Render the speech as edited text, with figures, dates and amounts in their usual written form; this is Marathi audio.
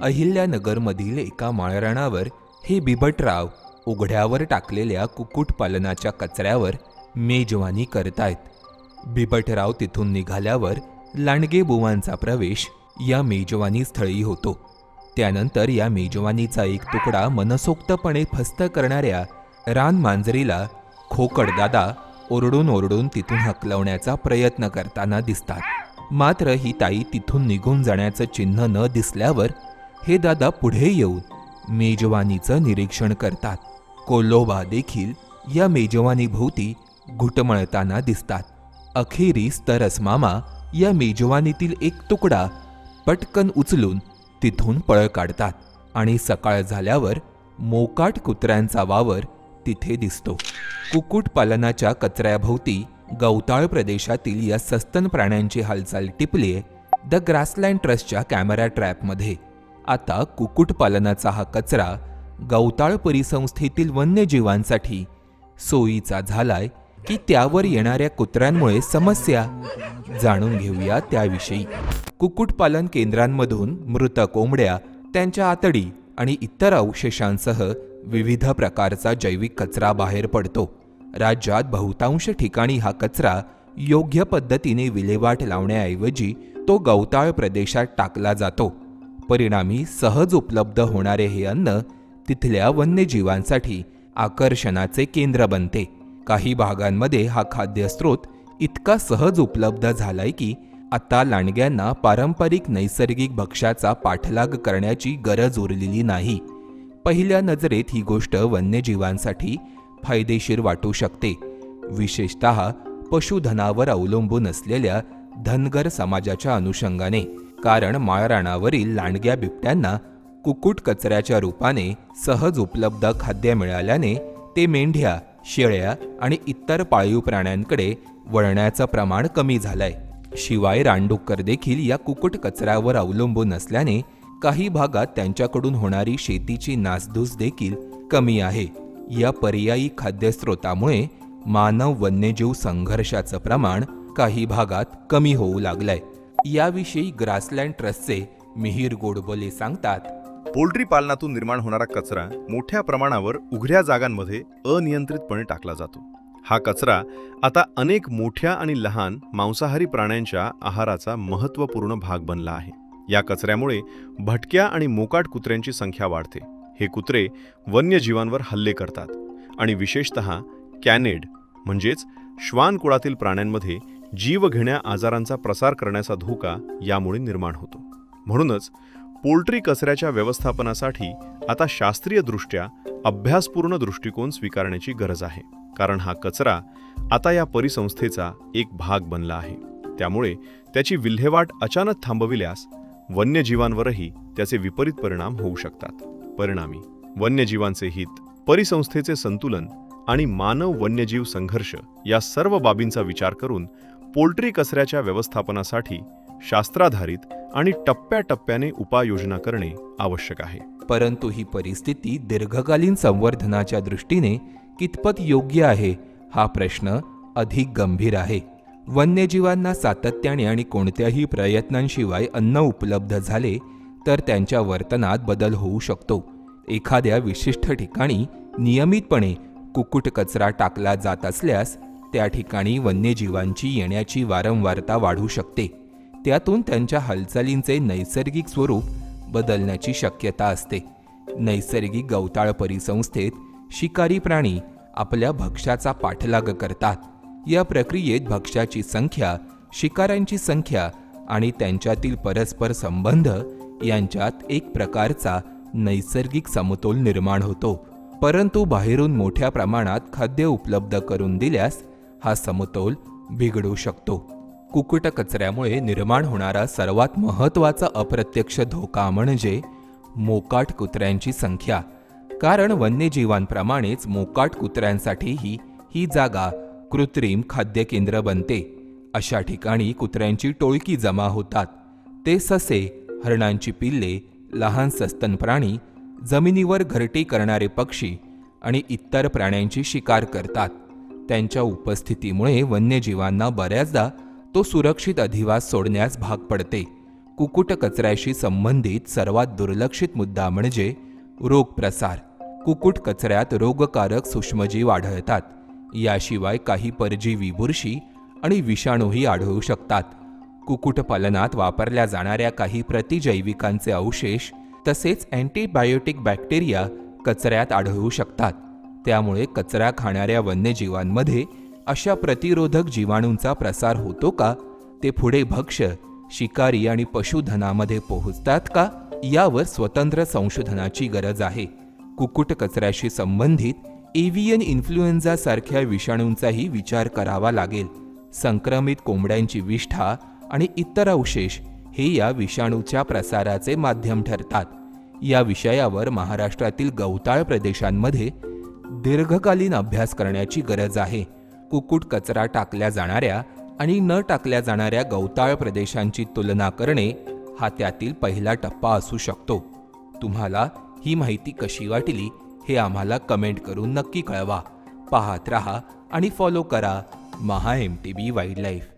अहिल्यानगरमधील एका माळरानावर हे बिबटराव उघड्यावर टाकलेल्या कुक्कुटपालनाच्या कचऱ्यावर मेजवानी करतायत. बिबटराव तिथून निघाल्यावर लांडगे बुवांचा प्रवेश या मेजवानी स्थळी होतो. त्यानंतर या मेजवानीचा एक तुकडा मनसोक्तपणे फस्त करणाऱ्या रानमांजरीला खोकडदादा ओरडून ओरडून तिथून हकलवण्याचा प्रयत्न करताना दिसतात. मात्र ही ताई तिथून निघून जाण्याचं चिन्ह न दिसल्यावर हे दादा पुढे येऊन मेजवानीचं निरीक्षण करतात. कोल्होबा देखील या मेजवानीभोवती घुटमळताना दिसतात. अखेरीस तरस मामा या मेजवानीतील एक तुकडा पटकन उचलून तिथून पळ काढतात आणि सकाळ झाल्यावर मोकाट कुत्र्यांचा वावर तिथे दिसतो. कुक्कुटपालनाच्या कचऱ्याभोवती गवताळ प्रदेशातील या सस्तन प्राण्यांची हालचाल टिपलीये द ग्रासलँड ट्रस्टच्या कॅमेरा ट्रॅपमध्ये. आता कुक्कुटपालनाचा हा कचरा गवताळ परिसंस्थेतील वन्यजीवांसाठी सोयीचा झालाय की त्यावर येणाऱ्या कुत्र्यांमुळे समस्या? जाणून घेऊया त्याविषयी. कुक्कुटपालन केंद्रांमधून मृत कोंबड्या, त्यांच्या आतडी आणि इतर अवशेषांसह विविध प्रकारचा जैविक कचरा बाहेर पडतो. राज्यात बहुतांश ठिकाणी हा कचरा योग्य पद्धतीने विल्हेवाट लावण्याऐवजी तो गवताळ प्रदेशात टाकला जातो. परिणामी सहज उपलब्ध होणारे हे अन्न तिथल्या वन्यजीवांसाठी आकर्षणाचे केंद्र बनते. काही भागांमध्ये हा खाद्यस्रोत इतका सहज उपलब्ध झालाय की आता लांडग्यांना पारंपरिक नैसर्गिक भक्ष्याचा पाठलाग करण्याची गरज उरलेली नाही. पहिल्या नजरेत ही गोष्ट वन्यजीवांसाठी फायदेशीर वाटू शकते, विशेषतः पशुधनावर अवलंबून असलेल्या धनगर समाजाच्या अनुषंगाने. कारण माळरानावरील लांडग्या बिबट्यांना कुक्कुट कचऱ्याच्या रूपाने सहज उपलब्ध खाद्य मिळाल्याने ते मेंढ्या, शेळ्या आणि इतर पाळीव प्राण्यांकडे वळण्याचं प्रमाण कमी झालंय. शिवाय रानडुक्कर देखील या कुक्कुट कचऱ्यावर अवलंबून असल्याने काही भागात त्यांच्याकडून होणारी शेतीची नासधूस देखील कमी आहे. या पर्यायी खाद्यस्रोतामुळे मानव वन्यजीव संघर्षाचं प्रमाण काही भागात कमी होऊ लागलंय. याविषयी ग्रासलँड ट्रस्टचे मिहीर गोडबोले सांगतात. पोल्ट्री पालनातून निर्माण होणारा कचरा मोठ्या प्रमाणावर उघड्या जागांमध्ये अनियंत्रितपणे टाकला जातो. हा कचरा आता अनेक मोठ्या आणि लहान मांसाहारी प्राण्यांच्या आहाराचा महत्त्वपूर्ण भाग बनला आहे. या कचऱ्यामुळे भटक्या आणि मोकाट कुत्र्यांची संख्या वाढते. हे कुत्रे वन्यजीवांवर हल्ले करतात आणि विशेषतः कॅनेड म्हणजेच श्वान कुळातील प्राण्यांमध्ये जीवघेण्या आजारांचा प्रसार करण्याचा धोका यामुळे निर्माण होतो. म्हणूनच पोल्ट्री कचऱ्याच्या व्यवस्थापनासाठी आता शास्त्रीयदृष्ट्या अभ्यासपूर्ण दृष्टिकोन स्वीकारण्याची गरज आहे. कारण हा कचरा आता या परिसंस्थेचा एक भाग बनला आहे. त्यामुळे त्याची विल्हेवाट अचानक थांबविल्यास वन्यजीवांवरही त्याचे विपरीत परिणाम होऊ शकतात. परिणामी वन्यजीवांचे हित, परिसंस्थेचे संतुलन आणि मानव वन्यजीव संघर्ष या सर्व बाबींचा विचार करून पोल्ट्री कचऱ्याच्या व्यवस्थापनासाठी शास्त्राधारित आणि टप्प्याटप्प्याने उपाययोजना करणे आवश्यक आहे. परंतु ही परिस्थिती दीर्घकालीन संवर्धनाच्या दृष्टीने कितपत योग्य आहे हा प्रश्न अधिक गंभीर आहे. वन्यजीवांना सातत्याने आणि कोणत्याही प्रयत्नांशिवाय अन्न उपलब्ध झाले तर त्यांच्या वर्तनात बदल होऊ शकतो. एखाद्या विशिष्ट ठिकाणी नियमितपणे कुक्कुट कचरा टाकला जात असल्यास त्या ठिकाणी वन्यजीवांची येण्याची वारंवारता वाढू शकते. त्यातून त्यांच्या हालचालींचे नैसर्गिक स्वरूप बदलण्याची शक्यता असते. नैसर्गिक गवताळ परिसंस्थेत शिकारी प्राणी आपल्या भक्ष्याचा पाठलाग करतात. या प्रक्रियेत भक्ष्याची संख्या, शिकाऱ्यांची संख्या आणि त्यांच्यातील परस्पर संबंध यांच्यात एक प्रकारचा नैसर्गिक समतोल निर्माण होतो. परंतु बाहेरून मोठ्या प्रमाणात खाद्य उपलब्ध करून दिल्यास हा समतोल बिघडू शकतो. कुक्कुट कचऱ्यामुळे निर्माण होणारा सर्वात महत्त्वाचा अप्रत्यक्ष धोका म्हणजे मोकाट कुत्र्यांची संख्या. कारण वन्यजीवांप्रमाणेच मोकाट कुत्र्यांसाठीही ही जागा कृत्रिम खाद्य केंद्र बनते. अशा ठिकाणी कुत्र्यांची टोळकी जमा होतात. ते ससे, हरणांची पिल्ले, लहान सस्तन प्राणी, जमिनीवर घरटी करणारे पक्षी आणि इतर प्राण्यांची शिकार करतात. त्यांच्या उपस्थितीमुळे वन्यजीवांना बऱ्याचदा तो सुरक्षित अधिवास सोडण्यास भाग पडते. कुकुट कचऱ्याशी संबंधित सर्वात दुर्लक्षित मुद्दा म्हणजे रोग प्रसार. कुकुट कचऱ्यात रोगकारक सूक्ष्मजीव आढळतात. याशिवाय काही परजीवी, बुरशी आणि विषाणूही आढळू शकतात. कुक्कुटपालनात वापरल्या जाणाऱ्या काही प्रतिजैविकांचे अवशेष तसेच अँटीबायोटिक बॅक्टेरिया कचऱ्यात आढळू शकतात. त्यामुळे कचरा खाणाऱ्या वन्यजीवांमध्ये अशा प्रतिरोधक जीवाणूंचा प्रसार होतो का? ते पुढे भक्ष्य, शिकारी आणि पशुधनामध्ये पोहोचतात का? यावर स्वतंत्र संशोधनाची गरज आहे. कुक्कुट कचऱ्याशी संबंधित एव्हियन इन्फ्लुएन्झा सारख्या विषाणूंचाही विचार करावा लागेल. संक्रमित कोंबड्यांची विष्ठा आणि इतर अवशेष हे या विषाणूच्या प्रसाराचे माध्यम ठरतात. या विषयावर महाराष्ट्रातील गवताळ प्रदेशांमध्ये दीर्घकालीन अभ्यास करण्याची गरज आहे. कुक्कुट कचरा टाकल्या जाणाऱ्या आणि न टाकल्या जाणाऱ्या गवताळ प्रदेशांची तुलना करणे हा त्यातील पहिला टप्पा असू शकतो. तुम्हाला ही माहिती कशी वाटली हे आम्हाला कमेंट करून नक्की कळवा. पाहत रहा आणि फॉलो करा महा MTB वाईल्डलाईफ.